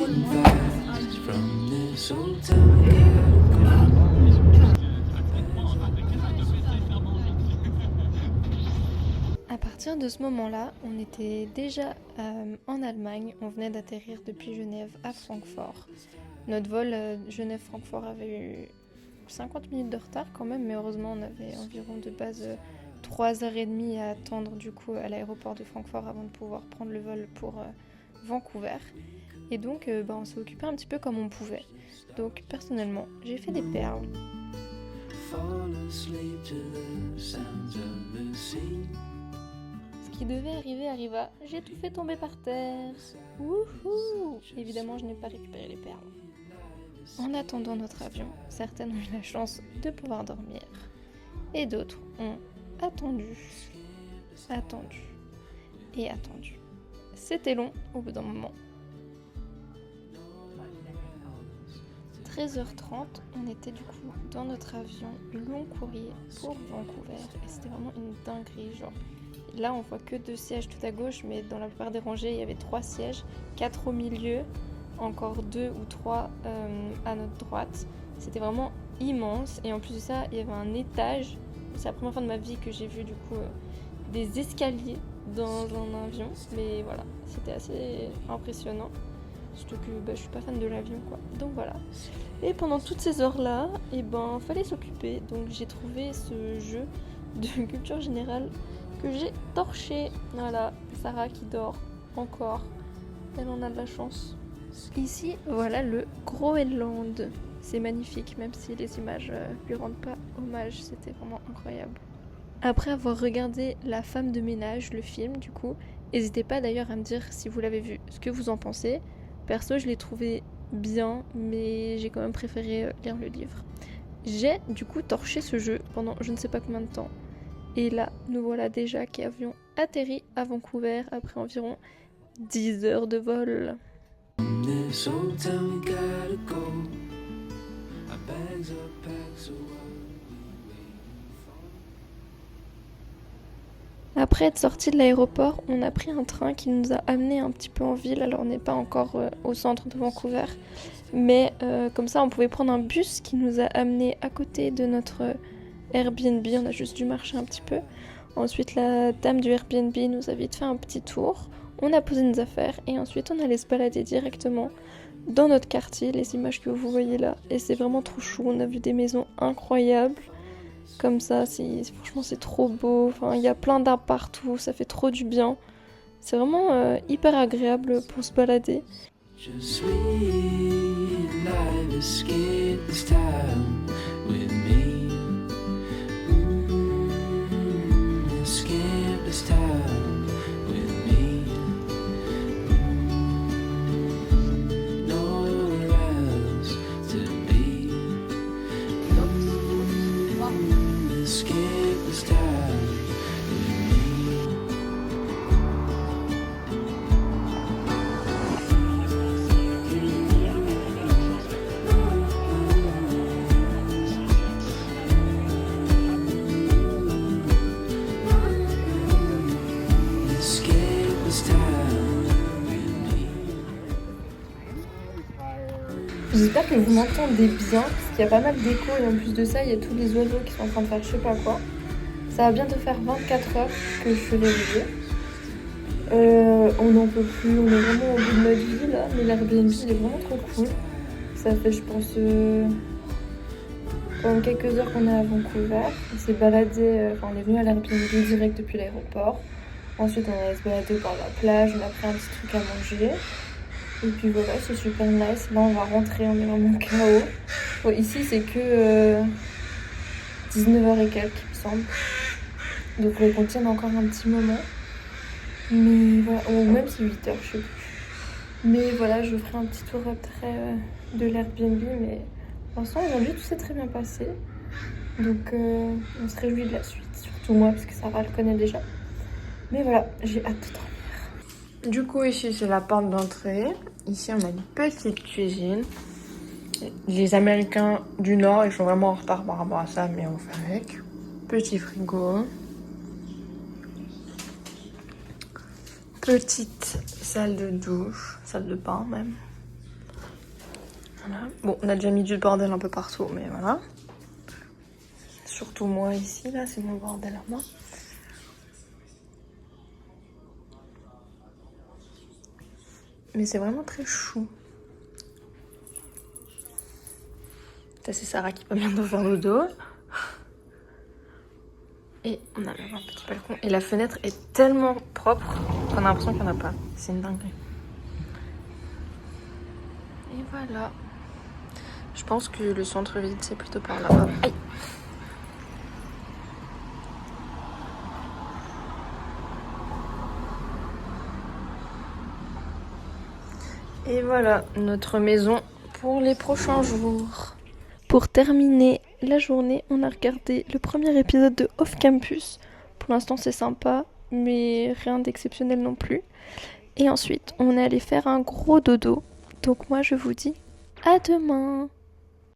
À partir de ce moment-là, on était déjà en Allemagne, on venait d'atterrir depuis Genève à Francfort. Notre vol Genève-Francfort avait eu 50 minutes de retard quand même, mais heureusement on avait environ de base 3h30 à attendre du coup à l'aéroport de Francfort avant de pouvoir prendre le vol pour Vancouver. Et donc on s'est occupé un petit peu comme on pouvait. Donc personnellement, j'ai fait des perles. Ce qui devait arriver arriva, j'ai tout fait tomber par terre. Wouhou! Évidemment, je n'ai pas récupéré les perles. En attendant notre avion, certaines ont eu la chance de pouvoir dormir. Et d'autres ont attendu et attendu. C'était long au bout d'un moment. 13h30, on était du coup dans notre avion, long courrier pour Vancouver. Et c'était vraiment une dinguerie, genre. Là, on voit que 2 sièges tout à gauche, mais dans la plupart des rangées, il y avait 3 sièges, 4 au milieu, encore 2 ou 3 à notre droite. C'était vraiment immense. Et en plus de ça, il y avait un étage. C'est la première fois de ma vie que j'ai vu du coup des escaliers dans un avion. Mais voilà, c'était assez impressionnant. Surtout que je suis pas fan de l'avion, quoi. Donc voilà. Et pendant toutes ces heures-là, fallait s'occuper. Donc j'ai trouvé ce jeu de culture générale que j'ai torché. Voilà, Sarah qui dort encore. Elle en a de la chance. Ici, voilà le Groenland. C'est magnifique, même si les images lui rendent pas hommage. C'était vraiment incroyable. Après avoir regardé La femme de ménage, le film, du coup, n'hésitez pas d'ailleurs à me dire si vous l'avez vu, ce que vous en pensez. Perso, je l'ai trouvé bien, mais j'ai quand même préféré lire le livre. J'ai du coup torché ce jeu pendant je ne sais pas combien de temps. Et là, nous voilà déjà qui avions atterri à Vancouver après environ 10 heures de vol. Après être sorti de l'aéroport, on a pris un train qui nous a amené un petit peu en ville. Alors on n'est pas encore au centre de Vancouver, mais comme ça on pouvait prendre un bus qui nous a amené à côté de notre Airbnb. On a juste dû marcher un petit peu. Ensuite la dame du Airbnb nous a vite fait un petit tour. On a posé nos affaires et ensuite on allait se balader directement dans notre quartier, les images que vous voyez là. Et c'est vraiment trop chou, on a vu des maisons incroyables. Comme ça, franchement c'est trop beau, enfin, il y a plein d'arbres partout, ça fait trop du bien. C'est vraiment hyper agréable pour se balader. J'espère que vous m'entendez bien, parce qu'il y a pas mal d'écho et en plus de ça, il y a tous les oiseaux qui sont en train de faire je sais pas quoi. Ça va bientôt faire 24 heures que je suis réveillée. On n'en peut plus, on est vraiment au bout de notre vie là, mais l'Airbnb il est vraiment trop cool. Ça fait je pense quand même quelques heures qu'on est à Vancouver. On s'est baladé, on est venu à l'Airbnb direct depuis l'aéroport. Ensuite on allait se balader par la plage, on a pris un petit truc à manger. Et puis voilà, c'est super nice. Là, on va rentrer, on est vraiment KO. Bon, ici, c'est que 19h et quelques, il me semble. Donc, il faut qu'on tienne encore un petit moment. Mais voilà, ou même c'est 8h, je sais plus. Mais voilà, je ferai un petit tour après de l'Airbnb. Mais pour l'instant, aujourd'hui, tout s'est très bien passé. Donc, on se réjouit de la suite. Surtout moi, parce que Sarah le connaît déjà. Mais voilà, j'ai hâte de dormir. Du coup, ici, c'est la porte d'entrée. Ici, on a une petite cuisine. Les Américains du Nord, ils sont vraiment en retard par rapport à ça, mais on fait avec. Petit frigo. Petite salle de douche, salle de bain même. Voilà. Bon, on a déjà mis du bordel un peu partout, mais voilà. Surtout moi ici, là, c'est mon bordel à moi. Mais c'est vraiment très chou. Ça, c'est Sarah qui va bientôt faire dodo. Et on a même un petit balcon. Et la fenêtre est tellement propre qu'on a l'impression qu'il n'y en a pas. C'est une dinguerie. Et voilà. Je pense que le centre-ville, c'est plutôt par là-bas. Aïe! Et voilà notre maison pour les prochains jours. Pour terminer la journée, on a regardé le premier épisode de Off Campus. Pour l'instant, c'est sympa, mais rien d'exceptionnel non plus. Et ensuite, on est allé faire un gros dodo. Donc moi, je vous dis à demain!